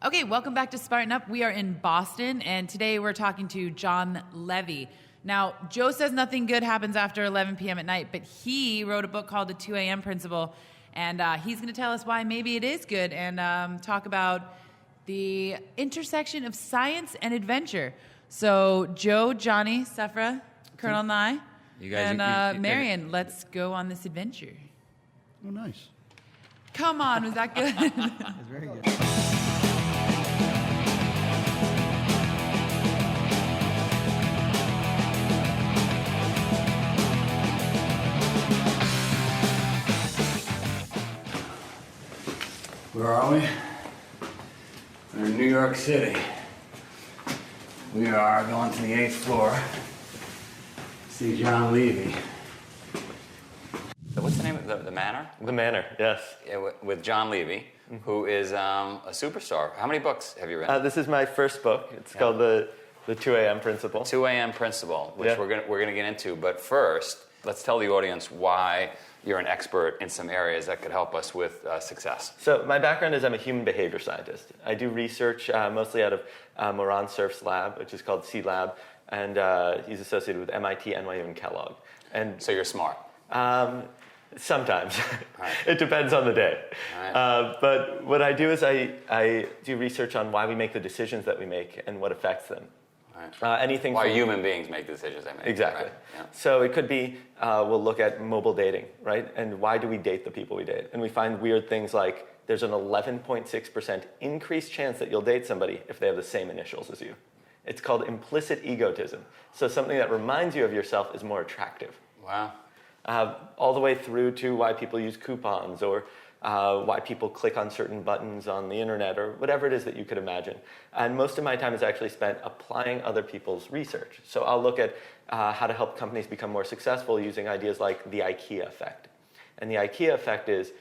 Okay, welcome back to Spartan Up. We are in Boston, and today we're talking to Jon Levy. Now, Joe says nothing good happens after 11 p.m. at night, but he wrote a book called The 2 a.m. Principle, and he's going to tell us why maybe it is good and talk about the intersection of science and adventure. So, Joe, Johnny, Sefra, Colonel Nye, and Marion, let's go on this adventure. Oh, nice. Come on, was that good? That's very good. Where are we? We're in New York City. We are going to the 8th floor. See Jon Levy. What's the name of the manor? The Manor, yes. Yeah, with Jon Levy, who is a superstar. How many books have you written? This is my first book. It's called the 2 a.m. Principle. 2 a.m. Principle, which we're gonna get into. But first, let's tell the audience why you're an expert in some areas that could help us with success. So my background is I'm a human behavior scientist. I do research mostly out of Moran Cerf's lab, which is called C-Lab, and he's associated with MIT, NYU, and Kellogg. And so you're smart. Sometimes. Right. It depends on the day. Right. But what I do is I do research on why we make the decisions that we make and what affects them. Right. Anything why from human beings make the decisions they make. Exactly. Right. Yeah. So it could be, we'll look at mobile dating, right? And why do we date the people we date? And we find weird things like there's an 11.6% increased chance that you'll date somebody if they have the same initials as you. It's called implicit egotism. So something that reminds you of yourself is more attractive. Wow. All the way through to why people use coupons or why people click on certain buttons on the internet or whatever it is that you could imagine. And most of my time is actually spent applying other people's research. So I'll look at how to help companies become more successful using ideas like the Ikea effect. And the Ikea effect is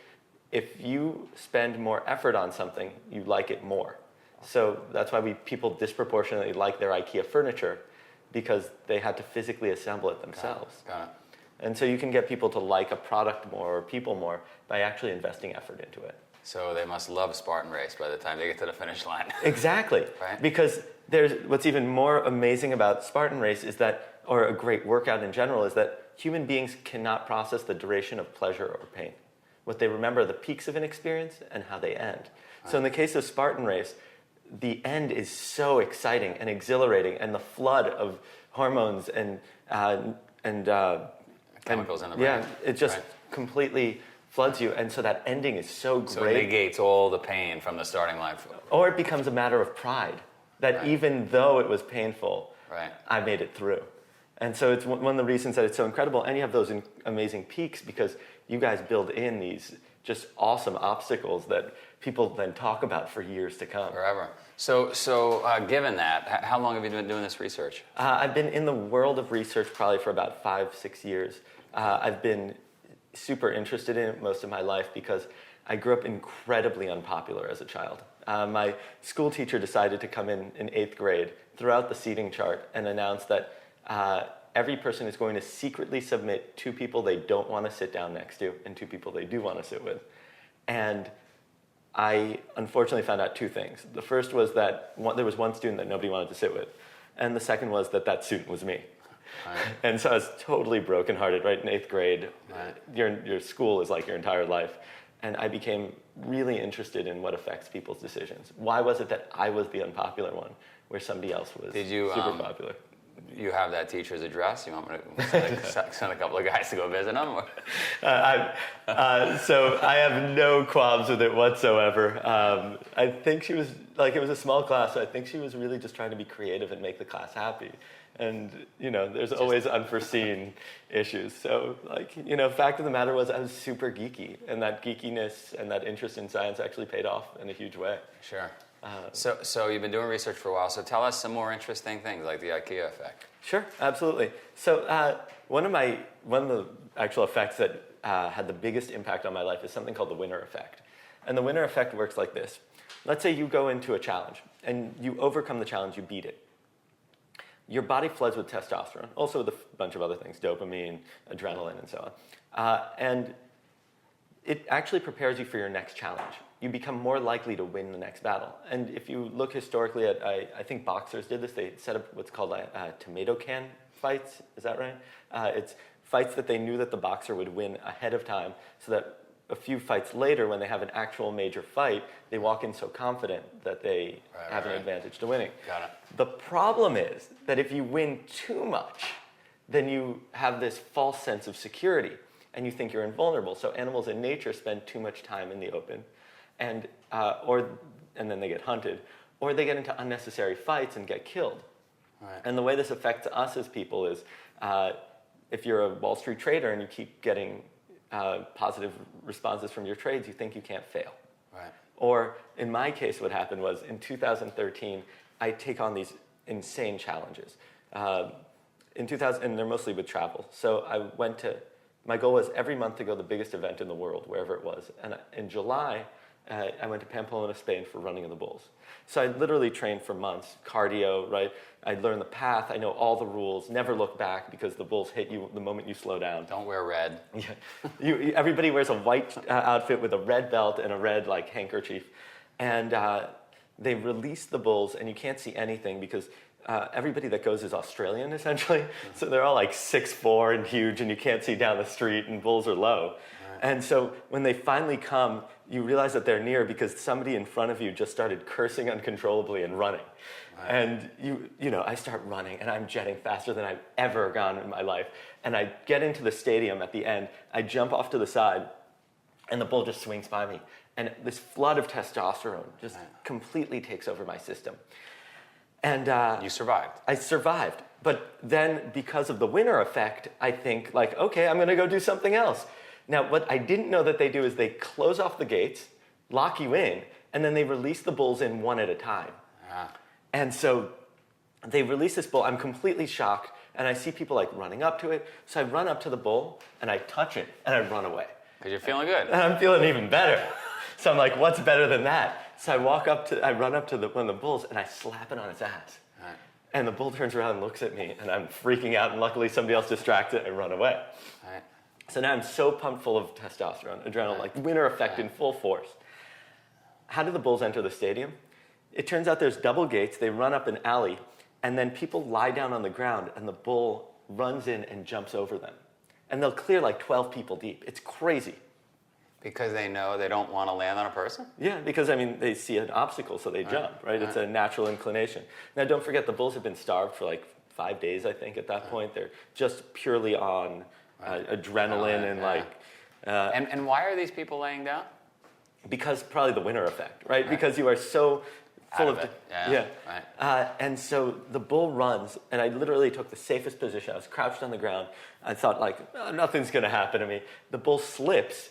if you spend more effort on something, you like it more. So that's why people disproportionately like their Ikea furniture because they had to physically assemble it themselves. Got it. And so you can get people to like a product more or people more by actually investing effort into it. So they must love Spartan race by the time they get to the finish line. Exactly. Right? Because what's even more amazing about Spartan race is that, or a great workout in general, is that human beings cannot process the duration of pleasure or pain. What they remember are the peaks of an experience and how they end. Right. So in the case of Spartan race, the end is so exciting and exhilarating, and the flood of hormones and chemicals in the brain. Yeah, it just completely floods you, and so that ending is so great. So it negates all the pain from the starting line. Or it becomes a matter of pride, that even though it was painful, I made it through. And so it's one of the reasons that it's so incredible, and you have those amazing peaks because you guys build in these just awesome obstacles that people then talk about for years to come. Forever. So given that, how long have you been doing this research? I've been in the world of research probably for about 5-6 years. I've been super interested in it most of my life because I grew up incredibly unpopular as a child. My school teacher decided to come in 8th grade, throw out the seating chart, and announce that every person is going to secretly submit 2 people they don't want to sit down next to and 2 people they do want to sit with. And I unfortunately found out 2 things. The first was that there was one student that nobody wanted to sit with. And the second was that student was me. Right. And so I was totally brokenhearted, right? In 8th grade, your school is like your entire life. And I became really interested in what affects people's decisions. Why was it that I was the unpopular one where somebody else was super popular? You have that teacher's address? You want me to send a couple of guys to go visit them? So I have no qualms with it whatsoever. I think she was, it was a small class, so I think she was really just trying to be creative and make the class happy. And, there's always unforeseen issues. So, fact of the matter was I was super geeky. And that geekiness and that interest in science actually paid off in a huge way. Sure. So you've been doing research for a while. So tell us some more interesting things like the Ikea effect. Sure, absolutely. So one of the actual effects that had the biggest impact on my life is something called the winner effect. And the winner effect works like this. Let's say you go into a challenge and you overcome the challenge, you beat it. Your body floods with testosterone, also with a bunch of other things, dopamine, adrenaline, and so on. And it actually prepares you for your next challenge. you become more likely to win the next battle. And if you look historically at, I think boxers did this, they set up what's called tomato can fights, is that right? It's fights that they knew that the boxer would win ahead of time, so that a few fights later, when they have an actual major fight, they walk in so confident that they have an advantage to winning. Got it. The problem is that if you win too much, then you have this false sense of security, and you think you're invulnerable. So animals in nature spend too much time in the open, and then they get hunted, or they get into unnecessary fights and get killed. Right. And the way this affects us as people is, if you're a Wall Street trader and you keep getting positive responses from your trades, you think you can't fail. Right. Or in my case, what happened was in 2013, I take on these insane challenges. In 2000, and they're mostly with travel. So my goal was every month to go to the biggest event in the world, wherever it was. And in July, I went to Pamplona, Spain for running of the bulls. So I literally trained for months, cardio, right? I learned the path, I know all the rules, never look back because the bulls hit you the moment you slow down. Don't wear red. Yeah. Everybody wears a white outfit with a red belt and a red handkerchief. And they release the bulls and you can't see anything because everybody that goes is Australian, essentially. So they're all like 6'4" and huge, and you can't see down the street, and bulls are low. Right. And so when they finally come, you realize that they're near because somebody in front of you just started cursing uncontrollably and running. Right. And I start running, and I'm jetting faster than I've ever gone in my life. And I get into the stadium at the end, I jump off to the side, and the bull just swings by me. And this flood of testosterone just completely takes over my system. And you survived. I survived. But then because of the winner effect, I think okay, I'm going to go do something else. Now, what I didn't know that they do is they close off the gates, lock you in, and then they release the bulls in one at a time. And so they release this bull. I'm completely shocked, and I see people running up to it. So I run up to the bull, and I touch it, and I run away. Because you're feeling good. And I'm feeling even better. So I'm like, what's better than that? So I run up to one of the bulls, and I slap it on its ass. Right. And the bull turns around and looks at me, and I'm freaking out, and luckily somebody else distracts it, and I run away. Right. So now I'm so pumped full of testosterone, adrenaline, winner effect in full force. How do the bulls enter the stadium? It turns out there's double gates. They run up an alley, and then people lie down on the ground, and the bull runs in and jumps over them. And they'll clear 12 people deep. It's crazy. Because they know they don't want to land on a person? Yeah, because, they see an obstacle, so they jump, right? It's a natural inclination. Now, don't forget, the bulls have been starved for 5 days, I think, at that point. They're just purely on adrenaline and And why are these people laying down? Because probably the winner effect, right? Because you are so full of it. Yeah. Right. And so the bull runs, and I literally took the safest position. I was crouched on the ground. I thought, nothing's going to happen to me. The bull slips,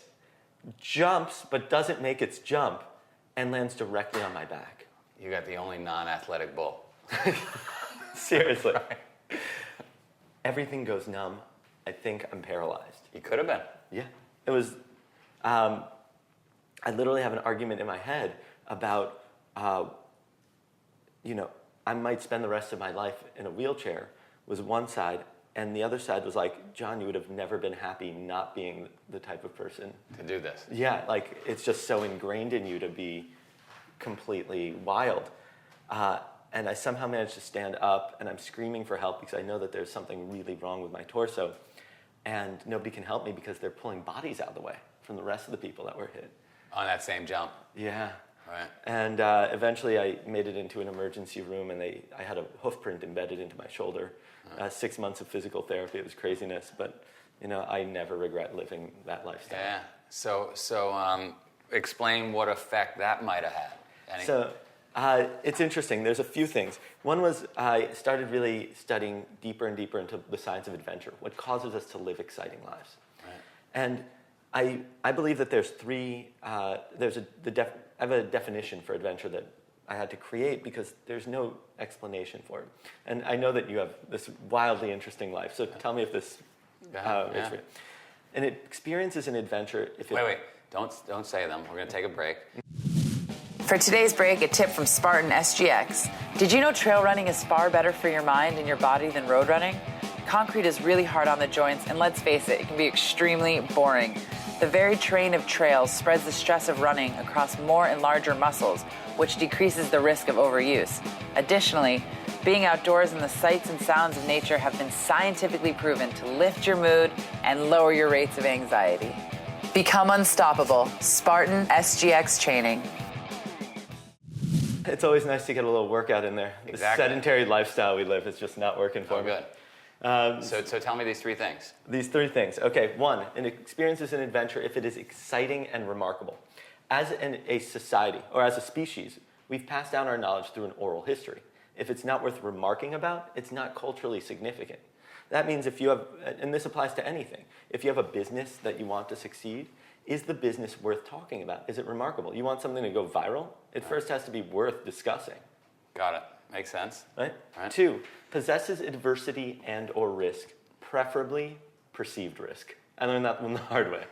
jumps, but doesn't make its jump, and lands directly on my back. You got the only non-athletic bull. Seriously. Right. Everything goes numb. I think I'm paralyzed. You could have been. Yeah. It was, I literally have an argument in my head about, I might spend the rest of my life in a wheelchair, was one side, and the other side was Jon, you would have never been happy not being the type of person to do this. Yeah, it's just so ingrained in you to be completely wild. And I somehow managed to stand up, and I'm screaming for help because I know that there's something really wrong with my torso. And nobody can help me because they're pulling bodies out of the way from the rest of the people that were hit. On that same jump? Yeah. Right. And eventually I made it into an emergency room, and I had a hoof print embedded into my shoulder. 6 months of physical therapy. It was craziness, but I never regret living that lifestyle. Yeah. So explain what effect that might have had. So it's interesting. There's a few things. One was I started really studying deeper and deeper into the science of adventure, what causes us to live exciting lives. Right. And I believe that there's three. I have a definition for adventure that I had to create because there's no explanation for it. And I know that you have this wildly interesting life. So tell me if this is real. And it experiences an adventure. Wait. Don't say them. We're going to take a break. For today's break, a tip from Spartan SGX. Did you know trail running is far better for your mind and your body than road running? Concrete is really hard on the joints, and let's face it, it can be extremely boring. The very terrain of trails spreads the stress of running across more and larger muscles, which decreases the risk of overuse. Additionally, being outdoors and the sights and sounds of nature have been scientifically proven to lift your mood and lower your rates of anxiety. Become unstoppable. Spartan SGX training. It's always nice to get a little workout in there. Exactly. The sedentary lifestyle we live is just not working for me. Good. So tell me these 3 things. These 3 things. Okay, 1, an experience is an adventure if it is exciting and remarkable. As a society, or as a species, we've passed down our knowledge through an oral history. If it's not worth remarking about, it's not culturally significant. That means if you have, and this applies to anything, if you have a business that you want to succeed, is the business worth talking about? Is it remarkable? You want something to go viral? It first has to be worth discussing. Got it. Makes sense. Right? Right. 2, possesses adversity and or risk, preferably perceived risk. I learned that one the hard way.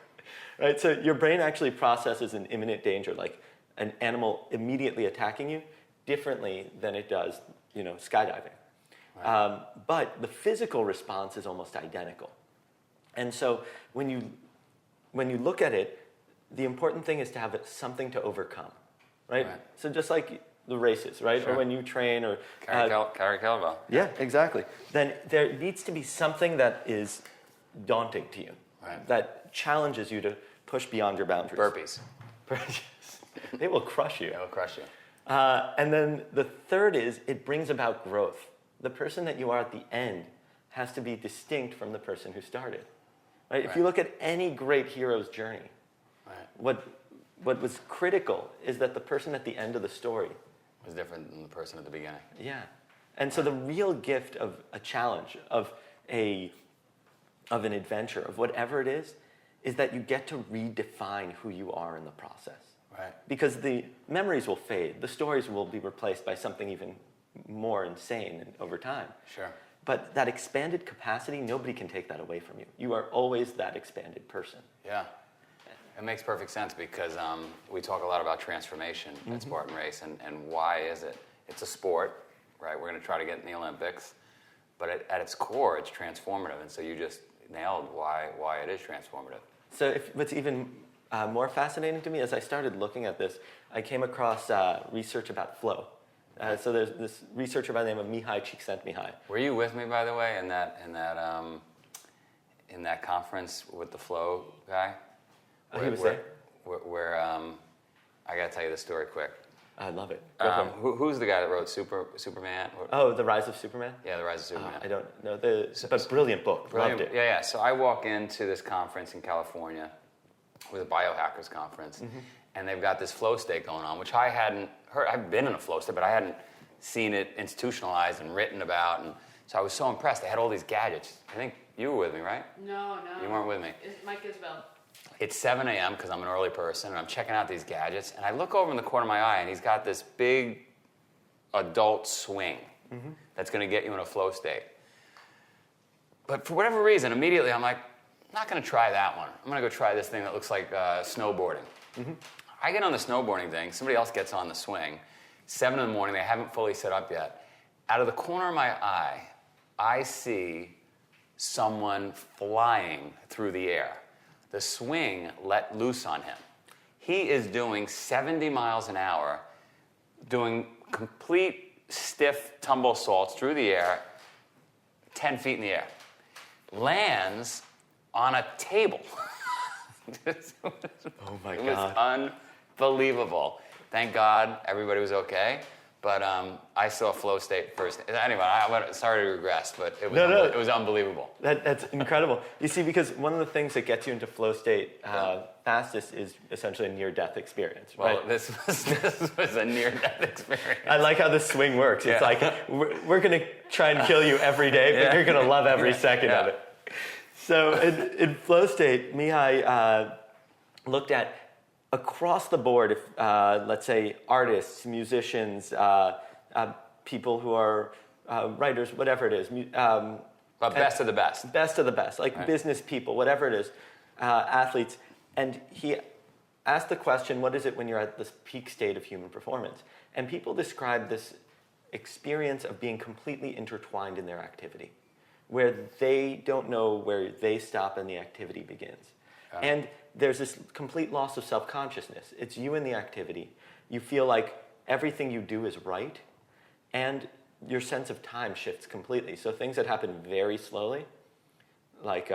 Right? So your brain actually processes an imminent danger, like an animal immediately attacking you, differently than it does, skydiving. Right. But the physical response is almost identical. And so when you look at it, the important thing is to have something to overcome, right? So just like the races, right? Sure. Or when you train or... Carry kettlebell. Yeah, exactly. Then there needs to be something that is daunting to you, that challenges you to push beyond your boundaries. Burpees. They will crush you. They will crush you. And then the third is it brings about growth. The person that you are at the end has to be distinct from the person who started. Right? If you look at any great hero's journey, what was critical is that the person at the end of the story was different than the person at the beginning. Yeah. And so the real gift of a challenge, of an adventure, of whatever it is that you get to redefine who you are in the process. Right. Because the memories will fade. The stories will be replaced by something even more insane over time. Sure. But that expanded capacity, nobody can take that away from you. You are always that expanded person. Yeah. It makes perfect sense because we talk a lot about transformation at Spartan Race and why is it? It's a sport, right? We're going to try to get in the Olympics, but at its core, it's transformative. And so you just nailed why it is transformative. So what's even more fascinating to me, as I started looking at this, I came across research about flow. So there's this researcher by the name of Mihai Csikszentmihalyi. Were you with me, by the way, in that conference with the flow guy? He was there? Where I got to tell you the story quick. I love it. Who's the guy that wrote Superman? Oh, The Rise of Superman? Yeah, The Rise of Superman. I don't know. But brilliant book. Loved it. Yeah. So I walk into this conference in California with a biohackers conference, and they've got this flow state going on, which I hadn't heard. I've been in a flow state, but I hadn't seen it institutionalized and written about. And so I was so impressed. They had all these gadgets. I think you were with me, right? No. You weren't with me. Mike Isbell. It's 7 a.m. because I'm an early person, and I'm checking out these gadgets, and I look over in the corner of my eye, and he's got this big adult swing that's going to get you in a flow state. But for whatever reason, immediately I'm like, I'm not going to try that one. I'm going to go try this thing that looks like snowboarding. I get on the snowboarding thing. Somebody else gets on the swing. 7 in the morning. They haven't fully set up yet. Out of the corner of my eye, I see someone flying through the air. The swing let loose on him. He is doing 70 miles an hour, doing complete stiff tumble salts through the air, 10 feet in the air. Lands on a table. Oh my God. It was unbelievable. Thank God everybody was okay. But I saw flow state first. Anyway, sorry to regress, but it was unbelievable. That's incredible. You see, because one of the things that gets you into flow state fastest is essentially a near-death experience, right? Well, this was a near-death experience. I like how the swing works. It's like, we're going to try and kill you every day, but you're going to love every second of it. So in flow state, Mihai looked at across the board, if let's say artists, musicians, people who are writers, whatever it is. But best of the best. Best of the best, like business people, whatever it is, athletes. And he asked the question, what is it when you're at this peak state of human performance? And people describe this experience of being completely intertwined in their activity, where they don't know where they stop and the activity begins. And there's this complete loss of self-consciousness. It's you in the activity. You feel like everything you do is right, and your sense of time shifts completely. So things that happen very slowly, like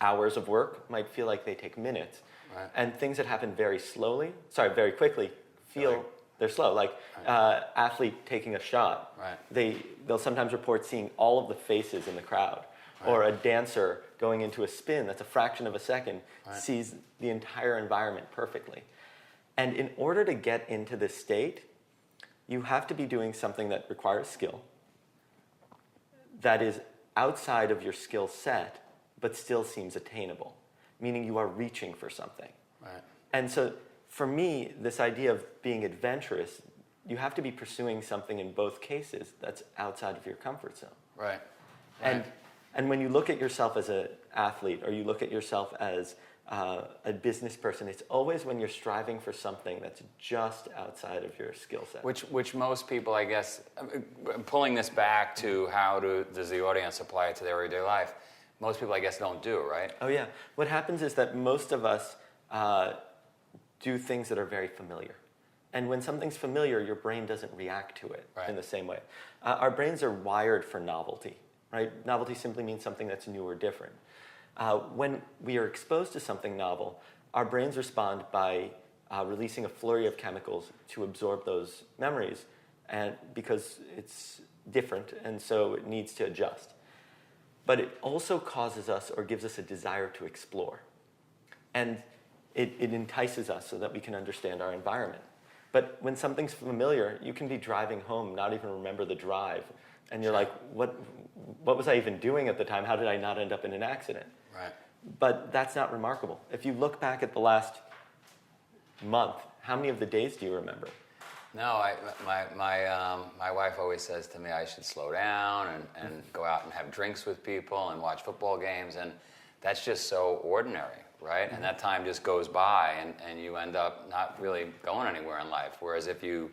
hours of work, might feel like they take minutes. Right. And things that happen very quickly, feel they're slow. Like athlete taking a shot. Right. They'll sometimes report seeing all of the faces in the crowd. Right. Or a dancer going into a spin that's a fraction of a second, sees the entire environment perfectly. And in order to get into this state, you have to be doing something that requires skill, that is outside of your skill set, but still seems attainable, meaning you are reaching for something. Right. And so for me, this idea of being adventurous, you have to be pursuing something in both cases that's outside of your comfort zone. Right. And when you look at yourself as an athlete, or you look at yourself as a business person, it's always when you're striving for something that's just outside of your skill set. Which most people, I guess, pulling this back to how does the audience apply it to their everyday life, most people, I guess, don't do, right? Oh, yeah. What happens is that most of us do things that are very familiar. And when something's familiar, your brain doesn't react to it in the same way. Our brains are wired for novelty, right? Novelty simply means something that's new or different. When we are exposed to something novel, our brains respond by releasing a flurry of chemicals to absorb those memories, and because it's different, and so it needs to adjust. But it also causes us or gives us a desire to explore. And it entices us so that we can understand our environment. But when something's familiar, you can be driving home, not even remember the drive. And you're like, what was I even doing at the time? How did I not end up in an accident? Right. But that's not remarkable. If you look back at the last month, how many of the days do you remember? No, my wife always says to me I should slow down and go out and have drinks with people and watch football games, and that's just so ordinary, right? Mm-hmm. And that time just goes by, and you end up not really going anywhere in life. Whereas if you,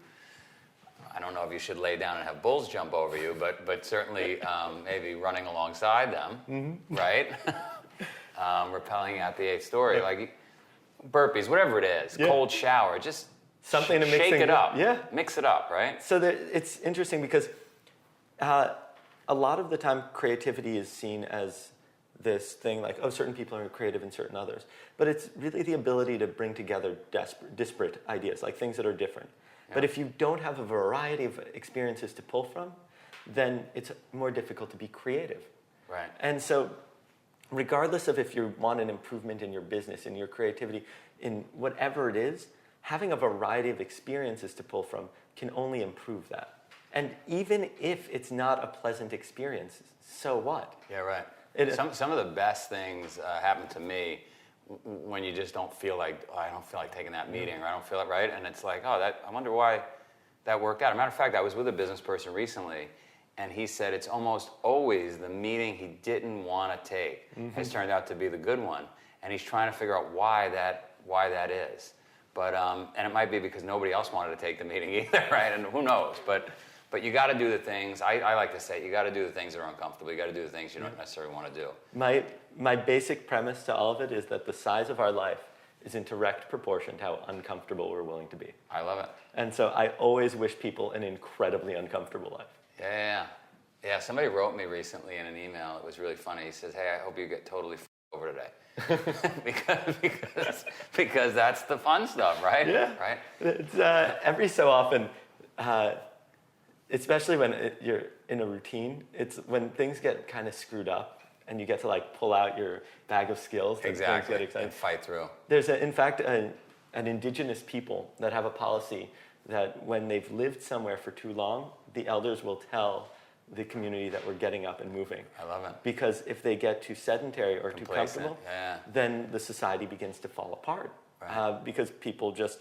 I don't know if you should lay down and have bulls jump over you, but certainly maybe running alongside them, mm-hmm. right? Rappelling out the 8th story, like burpees, whatever it is, cold shower, just something to shake it up. Yeah. Mix it up, right? So it's interesting because a lot of the time creativity is seen as this thing like, oh, certain people are creative and certain others. But it's really the ability to bring together disparate ideas, like things that are different. Yeah. But if you don't have a variety of experiences to pull from, then it's more difficult to be creative. Right. And so regardless of if you want an improvement in your business, in your creativity, in whatever it is, having a variety of experiences to pull from can only improve that. And even if it's not a pleasant experience, so what? Yeah, right. Some of the best things happen to me when you just don't feel like, oh, I don't feel like taking that meeting, or I don't feel it right, and it's like, oh, I wonder why that worked out. As a matter of fact, I was with a business person recently, and he said it's almost always the meeting he didn't want to take has turned out to be the good one, and he's trying to figure out why that is. But and it might be because nobody else wanted to take the meeting either, right? And who knows? But you got to do the things. I like to say you got to do the things that are uncomfortable. You got to do the things you don't necessarily want to do. My basic premise to all of it is that the size of our life is in direct proportion to how uncomfortable we're willing to be. I love it. And so I always wish people an incredibly uncomfortable life. Yeah. Somebody wrote me recently in an email. It was really funny. He says, "Hey, I hope you get totally over today." because that's the fun stuff, right? Yeah. Right. It's, every so often, especially when you're in a routine, it's when things get kind of screwed up and you get to like pull out your bag of skills. Exactly. Things get exciting. And fight through. There's in fact an indigenous people that have a policy that when they've lived somewhere for too long, the elders will tell the community that we're getting up and moving. I love it. Because if they get too sedentary or too comfortable, yeah. then the society begins to fall apart. Right. Because people just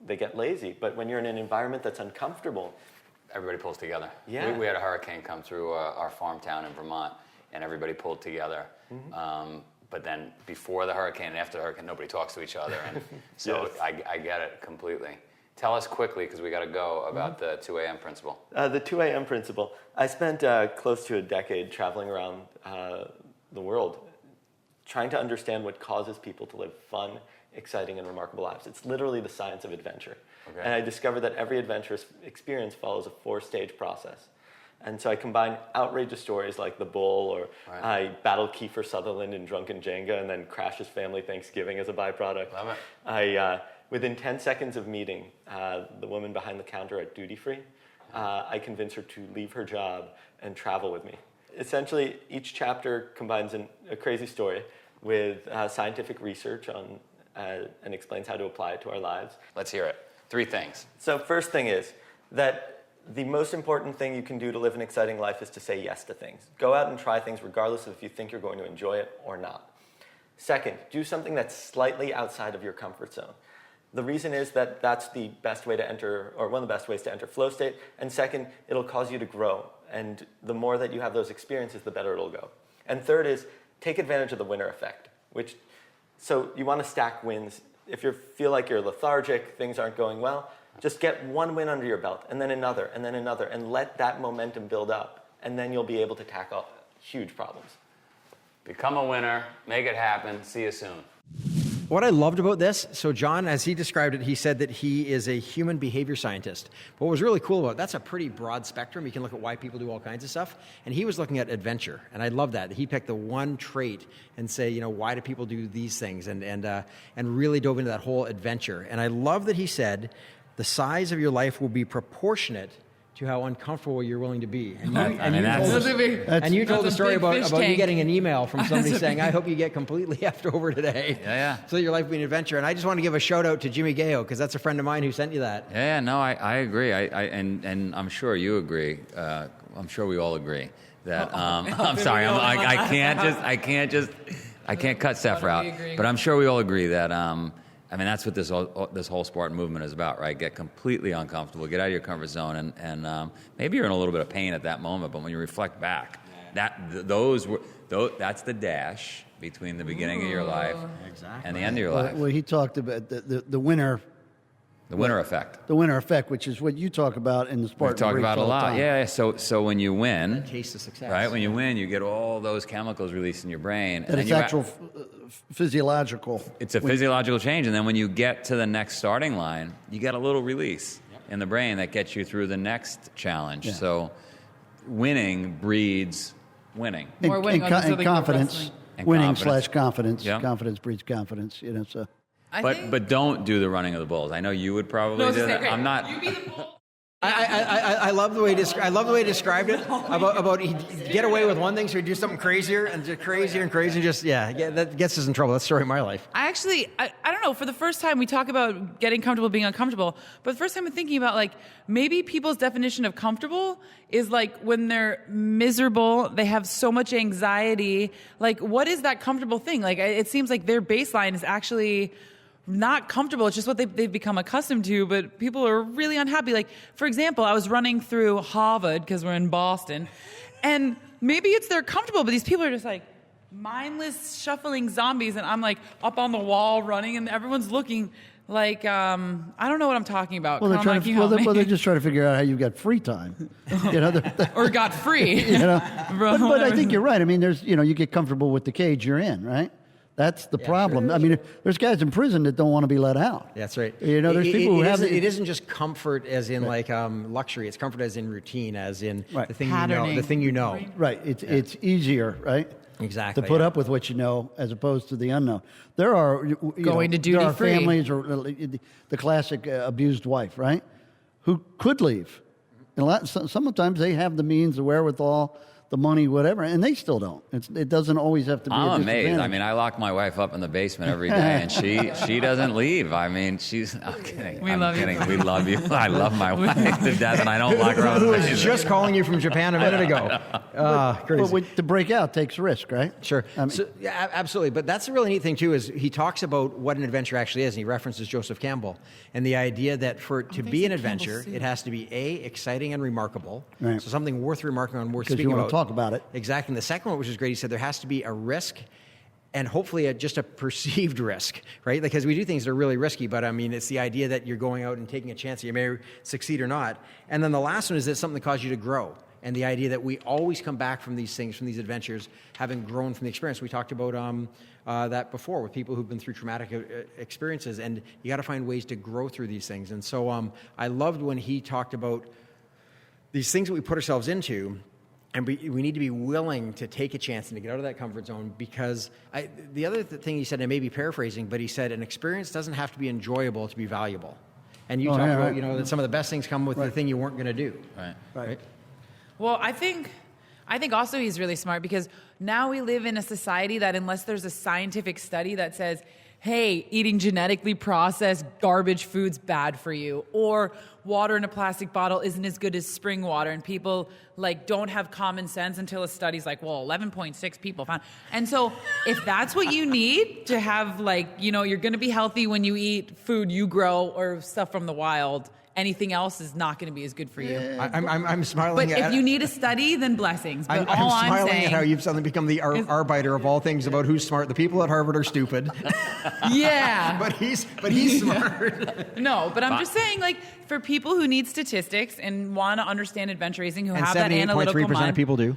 they get lazy. But when you're in an environment that's uncomfortable, everybody pulls together. Yeah. We had a hurricane come through our farm town in Vermont, and everybody pulled together. Mm-hmm. But then before the hurricane and after the hurricane, nobody talks to each other. And so yes. I get it completely. Tell us quickly, because we got to go, about the 2 a.m. principle. The 2 a.m. principle. I spent close to a decade traveling around the world, trying to understand what causes people to live fun, exciting, and remarkable lives. It's literally the science of adventure. Okay. And I discovered that every adventurous experience follows a 4-stage process. And so I combine outrageous stories like the bull, or I battled Kiefer Sutherland in Drunken Jenga and then crashed his family Thanksgiving as a byproduct. Love it. Within 10 seconds of meeting the woman behind the counter at Duty Free, I convinced her to leave her job and travel with me. Essentially, each chapter combines a crazy story with scientific research on and explains how to apply it to our lives. Let's hear it. 3 things. So first thing is that the most important thing you can do to live an exciting life is to say yes to things. Go out and try things regardless of if you think you're going to enjoy it or not. Second, do something that's slightly outside of your comfort zone. The reason is that that's the best way to enter, or one of the best ways to enter flow state. And second, it'll cause you to grow. And the more that you have those experiences, the better it'll go. And third is take advantage of the winner effect, so you want to stack wins. If you feel like you're lethargic, things aren't going well, just get one win under your belt, and then another, and let that momentum build up. And then you'll be able to tackle huge problems. Become a winner, make it happen, see you soon. What I loved about this, so Jon, as he described it, he said that he is a human behavior scientist. What was really cool about it, that's a pretty broad spectrum. You can look at why people do all kinds of stuff. And he was looking at adventure. And I love that. He picked the one trait and say, why do people do these things? And really dove into that whole adventure. And I love that he said, the size of your life will be proportionate to how uncomfortable you're willing to be. And you told the story about you getting an email from somebody saying, I hope you get completely effed over today. Yeah. So your life will be an adventure. And I just want to give a shout out to Jimmy Gayo, because that's a friend of mine who sent you that. Yeah, no, I agree. And I'm sure you agree. I'm sure we all agree that, I'm sorry, I can't cut Sephra out. But I'm sure we all agree that, that's what this whole Spartan movement is about, right? Get completely uncomfortable, get out of your comfort zone, and maybe you're in a little bit of pain at that moment, but when you reflect back, that's the dash between the beginning of your life and the end of your life. Well, he talked about the winner. The winner effect. The winner effect, which is what you talk about in the Spartan. We talk about it a lot. Yeah. So when you win, Taste of success. right? When you win, you get all those chemicals released in your brain, And it's actual physiological. It's a physiological change, and then when you get to the next starting line, you get a little release in the brain that gets you through the next challenge. Yeah. So, winning breeds winning. More winning on and something confidence. And Winning confidence. / confidence. Yeah. Confidence breeds confidence. So. But don't do the running of the bulls. I know you would probably do that. I'm not. You be the bull. I love the way he described it about he'd get away with one thing, so he'd do something crazier and just crazier and crazier. Just that gets us in trouble. That's the story of my life. I don't know. For the first time, we talk about getting comfortable, being uncomfortable. But the first time I'm thinking about maybe people's definition of comfortable is when they're miserable, they have so much anxiety. What is that comfortable thing? It seems like their baseline is actually not comfortable. It's just what they've become accustomed to, but people are really unhappy. For example, I was running through Harvard because we're in Boston, and maybe they're comfortable, but these people are just mindless shuffling zombies, and I'm up on the wall running, and everyone's looking I don't know what I'm talking about. Well, they're just trying to figure out how you got free time, or got free. But I think you're right. There's you get comfortable with the cage you're in, right? That's the problem. Sure. There's guys in prison that don't want to be let out. That's right. There's people who have it isn't just comfort as in luxury. It's comfort as in routine, as in the thing Patterning. The thing you know. Right. It's easier, right? Exactly. To put up with what you know as opposed to the unknown. There are Going to duty there are free. families, or the classic abused wife, right? Who could leave. And sometimes they have the means, the wherewithal, the money, whatever, and they still don't. It doesn't always have to be. I'm amazed. I lock my wife up in the basement every day, and she doesn't leave. I'm kidding. We love you. We love you. I love my wife to death, and I don't lock her up in the Who was basement. just calling you from Japan a minute ago. Crazy. But to break out takes risk, right? Sure. Absolutely. But that's a really neat thing, too, is he talks about what an adventure actually is, and he references Joseph Campbell, and the idea that to be an adventure, it has to be, A, exciting and remarkable, right. So something worth remarking on, worth Because speaking you want about. to talk about it. Exactly. And the second one, which is great, he said there has to be a risk, and hopefully just a perceived risk, right? Because we do things that are really risky, but it's the idea that you're going out and taking a chance that you may succeed or not. And then the last one is that something that causes you to grow. and the idea that we always come back from these things, from these adventures, having grown from the experience. We talked about that before with people who've been through traumatic experiences, and you got to find ways to grow through these things. And so I loved when he talked about these things that we put ourselves into, and we need to be willing to take a chance and to get out of that comfort zone, because the other thing he said, and I may be paraphrasing, but he said an experience doesn't have to be enjoyable to be valuable. And you talked about, you know, that some of the best things come with the thing you weren't going to do. Right. Well, I think also he's really smart, because now we live in a society that unless there's a scientific study that says, hey, eating genetically processed garbage food's bad for you, or water in a plastic bottle isn't as good as spring water, and people like don't have common sense until a study's like, well, 11.6 people found. And so if that's what you need to have, like, you know, you're going to be healthy when you eat food you grow or stuff from the wild, anything else is not going to be as good for you. I'm smiling but at if you need a study, then blessings. But I'm all smiling saying, at how you've suddenly become the arbiter of all things about who's smart. The people at Harvard are stupid. Yeah. but he's smart. No, but I'm just saying, like, for people who need statistics and want to understand adventure racing, who have that analytical 78.3% of people do.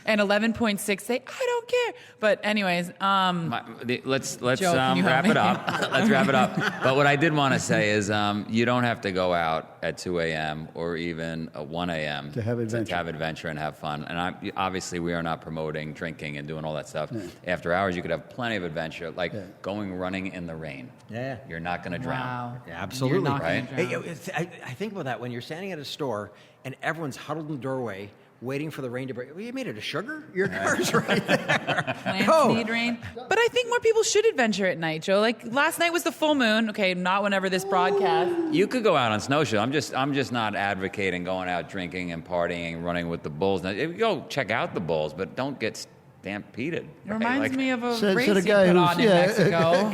And 11.6 say, I don't care. But anyways, let's Joe, can you help wrap me? it up. Let's wrap it up. But what I did want to say is you don't have to go out at 2 a.m. or even 1 a.m. To have adventure. And have fun. And obviously, we are not promoting drinking and doing all that stuff. Yeah. After hours, you could have plenty of adventure, like going running in the rain. Yeah. You're not going to drown. Wow. Yeah, absolutely. You're not right? gonna drown. I think about that when you're standing at a store and everyone's huddled in the doorway waiting for the rain to break. Well, you made it a sugar? Your car's right there. Plants need rain. But I think more people should adventure at night, Joe. Like last night was the full moon. Okay, not whenever this broadcast. You could go out on snowshoe. I'm just not advocating going out drinking and partying, running with the bulls. Now, go check out the bulls, but don't get stampeded. It reminds me of a race so the you guy put who's- on in Mexico.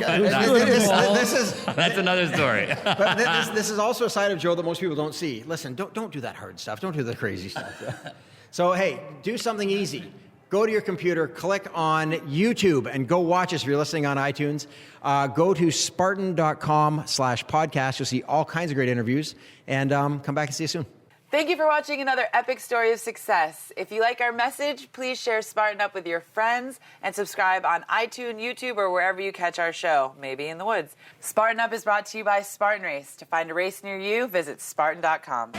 This is That's another story. but this is also a side of Joe that most people don't see. Listen, don't do that hard stuff. Don't do the crazy stuff. So, hey, do something easy. Go to your computer, click on YouTube, and go watch us if you're listening on iTunes. Go to Spartan.com/podcast. You'll see all kinds of great interviews. And come back and see you soon. Thank you for watching another epic story of success. If you like our message, please share Spartan Up with your friends and subscribe on iTunes, YouTube, or wherever you catch our show, maybe in the woods. Spartan Up is brought to you by Spartan Race. To find a race near you, visit Spartan.com.